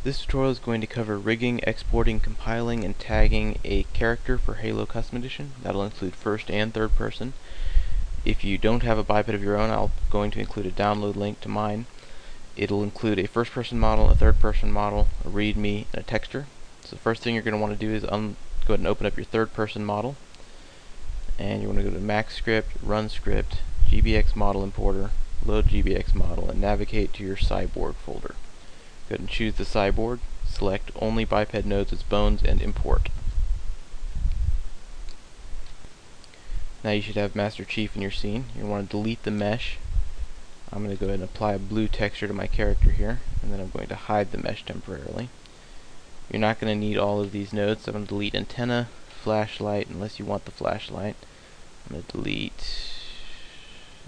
This tutorial is going to cover rigging, exporting, compiling, and tagging a character for Halo Custom Edition. That'll include first and third person. If you don't have a biped of your own, I'm going to include a download link to mine. It'll include a first person model, a third person model, a readme, and a texture. So the first thing you're going to want to do is go ahead and open up your third person model. And you want to go to Mac script, run script, GBX model importer, load GBX model, and navigate to your cyborg folder. Go ahead and choose the cyborg, select only biped nodes as bones, and import. Now you should have Master Chief in your scene. You want to delete the mesh. I'm going to go ahead and apply a blue texture to my character here, and then I'm going to hide the mesh temporarily. You're not going to need all of these nodes, so I'm going to delete antenna, flashlight, unless you want the flashlight. I'm going to delete,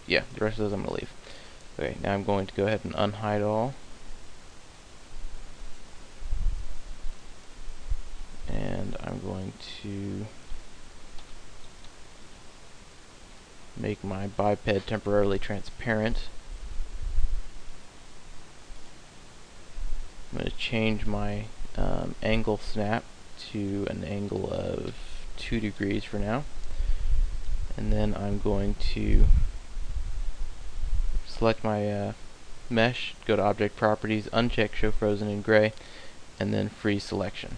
the rest of those I'm going to leave. Okay, now I'm going to go ahead and unhide all. And I'm going to make my biped temporarily transparent. I'm going to change my angle snap to an angle of 2 degrees for now. And then I'm going to select my mesh, go to Object Properties, uncheck Show Frozen in Gray, and then Freeze Selection.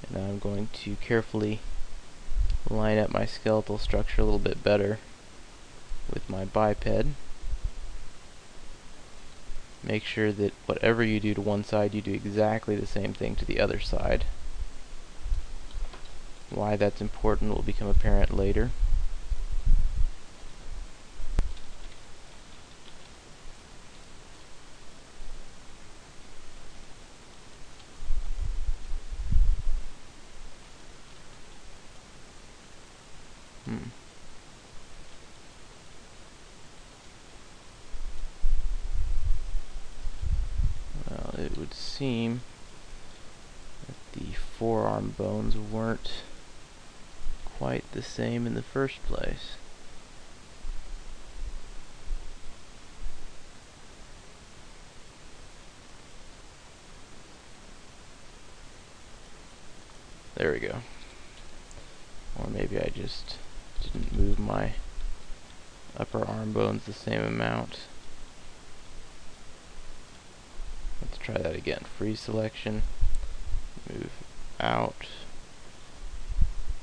And now I'm going to carefully line up my skeletal structure a little bit better with my biped. Make sure that whatever you do to one side, you do exactly the same thing to the other side. Why that's important will become apparent later. Well, it would seem that the forearm bones weren't quite the same in the first place. There we go. Or maybe I just didn't move my upper arm bones the same amount. Let's try that again. Freeze selection, move out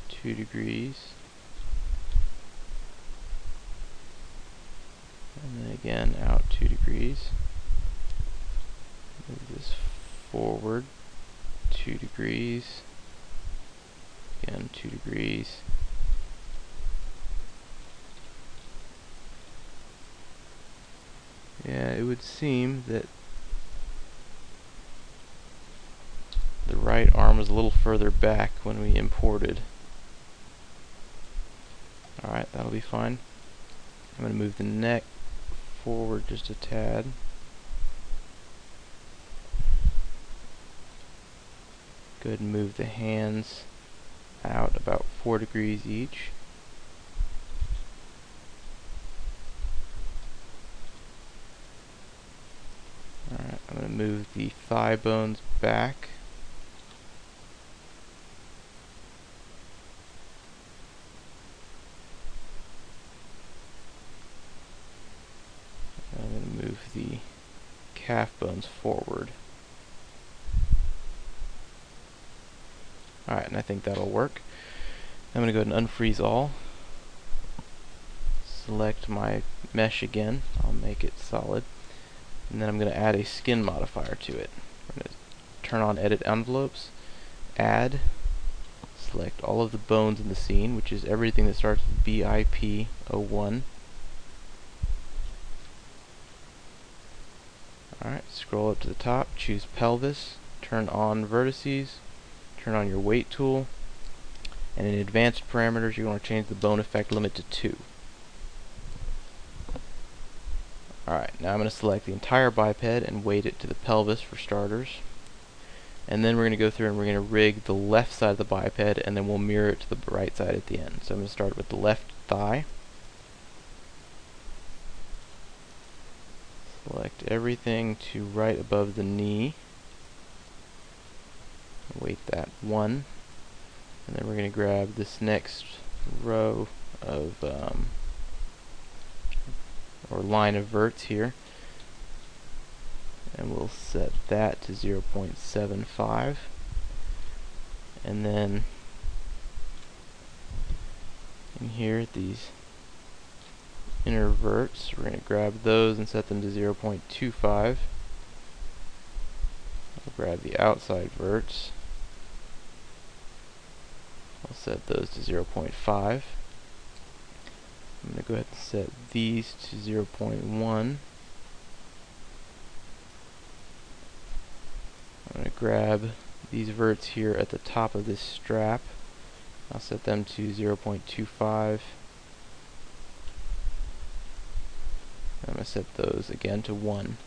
2 degrees, and then again out 2 degrees. Move this forward 2 degrees, again 2 degrees. Yeah, it would seem that the right arm was a little further back when we imported. Alright, that'll be fine. I'm going to move the neck forward just a tad. Go ahead and move the hands out about 4 degrees each. Alright, I'm going to move the thigh bones back. I'm going to move the calf bones forward. Alright, and I think that'll work. I'm going to go ahead and unfreeze all. Select my mesh again. I'll make it solid. And then I'm going to add a skin modifier to it. I'm going to turn on Edit Envelopes, Add, select all of the bones in the scene, which is everything that starts with BIP01. Alright, scroll up to the top, choose Pelvis, turn on Vertices, turn on your Weight tool, and in Advanced Parameters you want to change the bone effect limit to 2. Alright, now I'm going to select the entire biped and weight it to the pelvis for starters. And then we're going to go through and we're going to rig the left side of the biped, and then we'll mirror it to the right side at the end. So I'm going to start with the left thigh. Select everything to right above the knee. weight that 1. And then we're going to grab this next row of, or line of verts here, and we'll set that to 0.75. And then in here, these inner verts, we're going to grab those and set them to 0.25. I'll grab the outside verts. I'll set those to 0.5. I'm going to go ahead and set these to 0.1. I'm going to grab these verts here at the top of this strap. I'll set them to 0.25. I'm going to set those again to 1.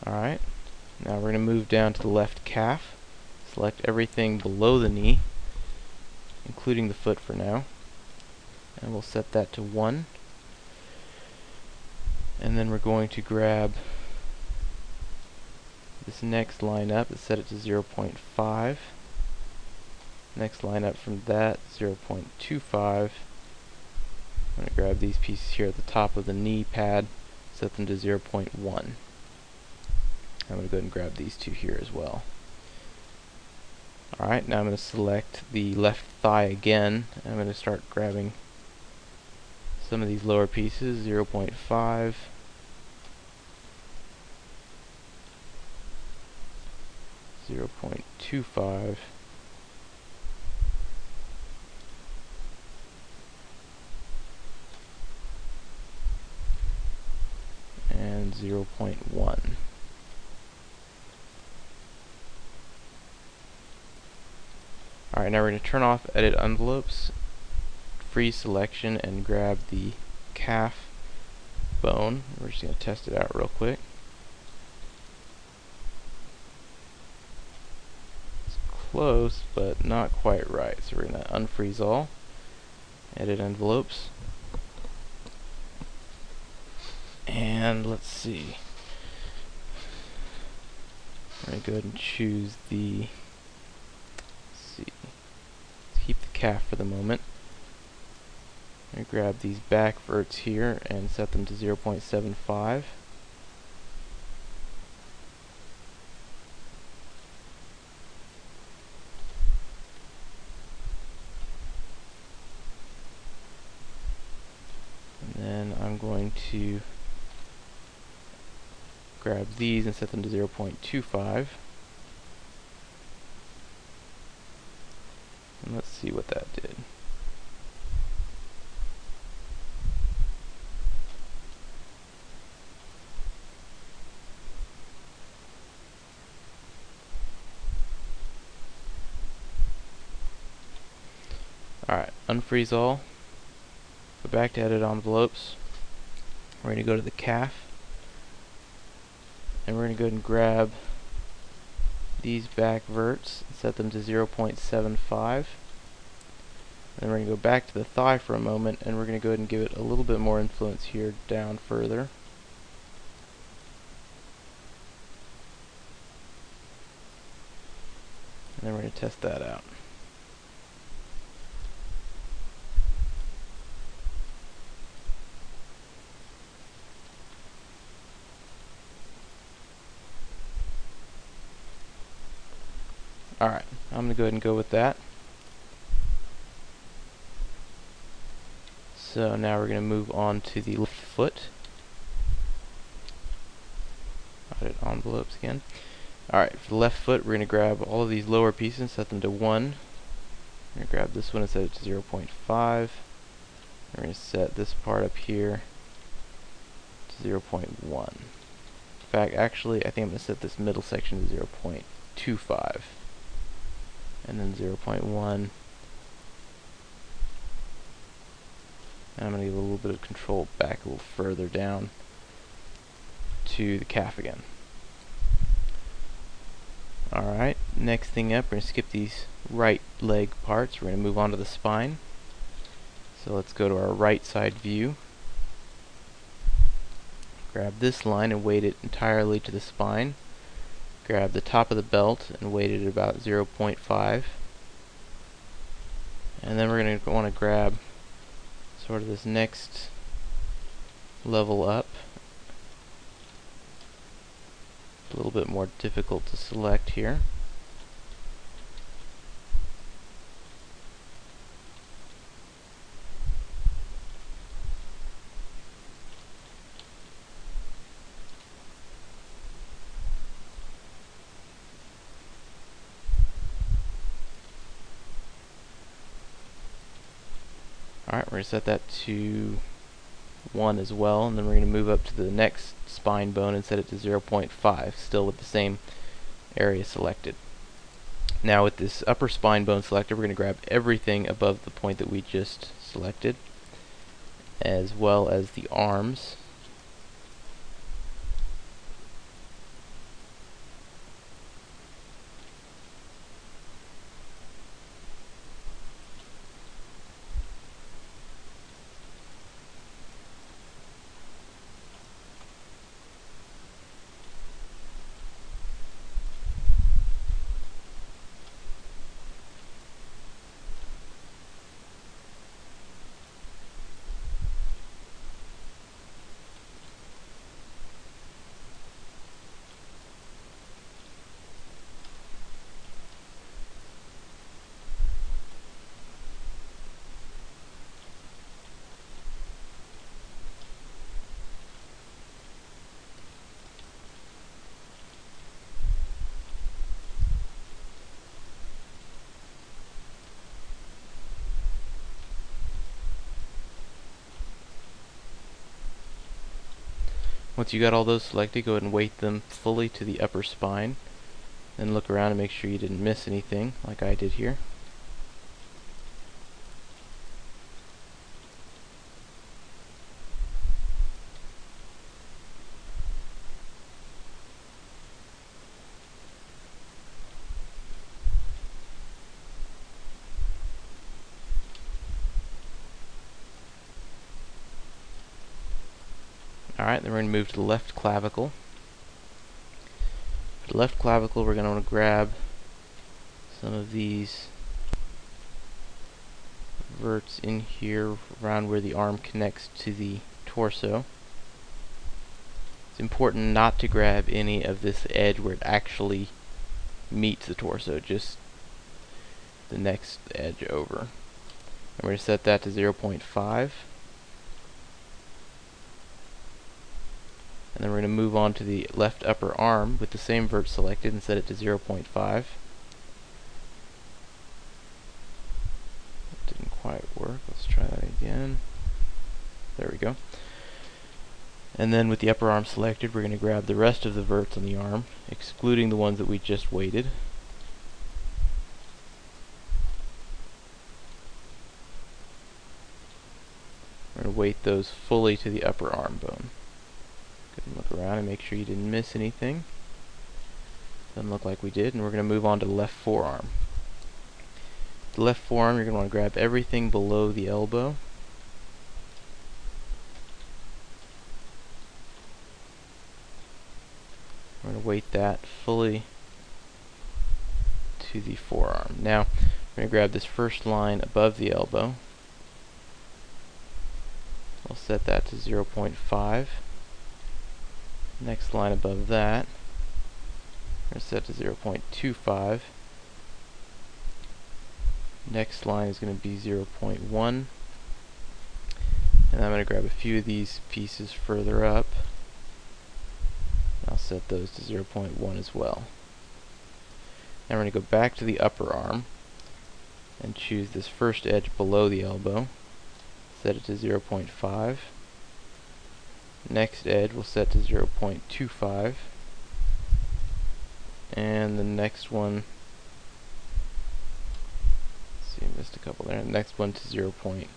Alright, now we're going to move down to the left calf. Select everything below the knee, including the foot for now. And we'll set that to 1. And then we're going to grab this next line up and set it to 0.5. Next line up from that, 0.25. I'm going to grab these pieces here at the top of the knee pad, set them to 0.1. I'm going to go ahead and grab these two here as well. Alright, now I'm going to select the left thigh again, and I'm going to start grabbing some of these lower pieces, 0.5, 0.25, and 0.1. Alright, now we're going to turn off edit envelopes, freeze selection, and grab the calf bone. We're just going to test it out real quick. It's close, but not quite right. So we're going to unfreeze all, edit envelopes, and let's see. We're going to go ahead and choose the, let's keep the calf for the moment. I'm going to grab these back verts here and set them to 0.75. And then I'm going to grab these and set them to 0.25. And let's see what that did. Alright, unfreeze all. Go back to edit envelopes. We're going to go to the calf. And we're going to go ahead and grab these back verts and set them to 0.75. Then we're going to go back to the thigh for a moment, and we're going to go ahead and give it a little bit more influence here down further. And then we're going to test that out. Alright, I'm going to go ahead and go with that. So now we're going to move on to the left foot. Edit envelopes again. Alright, for the left foot, we're going to grab all of these lower pieces and set them to 1. We're going to grab this one and set it to 0.5. We're going to set this part up here to 0.1. In fact, actually, I think I'm going to set this middle section to 0.25. And then 0.1. And I'm going to give a little bit of control back a little further down to the calf again. Alright, next thing up, we're going to skip these right leg parts. We're going to move on to the spine. So let's go to our right side view. Grab this line and weight it entirely to the spine. grab the top of the belt and weight it at about 0.5. And then we're going to want to grab sort of this next level up. A little bit more difficult to select here. Alright, we're going to set that to 1 as well, and then we're going to move up to the next spine bone and set it to 0.5, still with the same area selected. Now with this upper spine bone selected, we're going to grab everything above the point that we just selected, as well as the arms. Once you got all those selected, go ahead and weight them fully to the upper spine. Then look around and make sure you didn't miss anything, like I did here. Alright, then we're going to move to the left clavicle. For the left clavicle, we're going to want to grab some of these verts in here around where the arm connects to the torso. It's important not to grab any of this edge where it actually meets the torso, just the next edge over. And we're going to set that to 0.5. And then we're going to move on to the left upper arm with the same vert selected and set it to 0.5. Didn't quite work. Let's try that again. There we go. And then with the upper arm selected, we're going to grab the rest of the verts on the arm, excluding the ones that we just weighted. We're going to weight those fully to the upper arm bone. Look around and make sure you didn't miss anything. Doesn't look like we did, and we're going to move on to the left forearm. The left forearm, you're going to want to grab everything below the elbow. We're going to weight that fully to the forearm. Now, we're going to grab this first line above the elbow. We'll set that to 0.5. Next line above that, we're set to 0.25. Next line is going to be 0.1. And I'm going to grab a few of these pieces further up. I'll set those to 0.1 as well. Now we're going to go back to the upper arm and choose this first edge below the elbow. Set it to 0.5. Next edge we'll set to 0.25, and the next one, let's see, I missed a couple there. The next one to 0.1.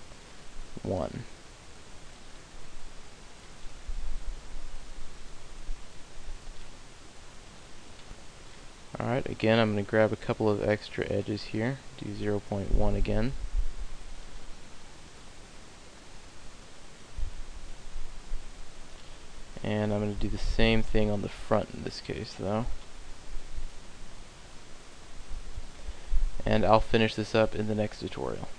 Alright, again I'm going to grab a couple of extra edges here, do 0.1 again. And I'm going to do the same thing on the front in this case, though. and I'll finish this up in the next tutorial.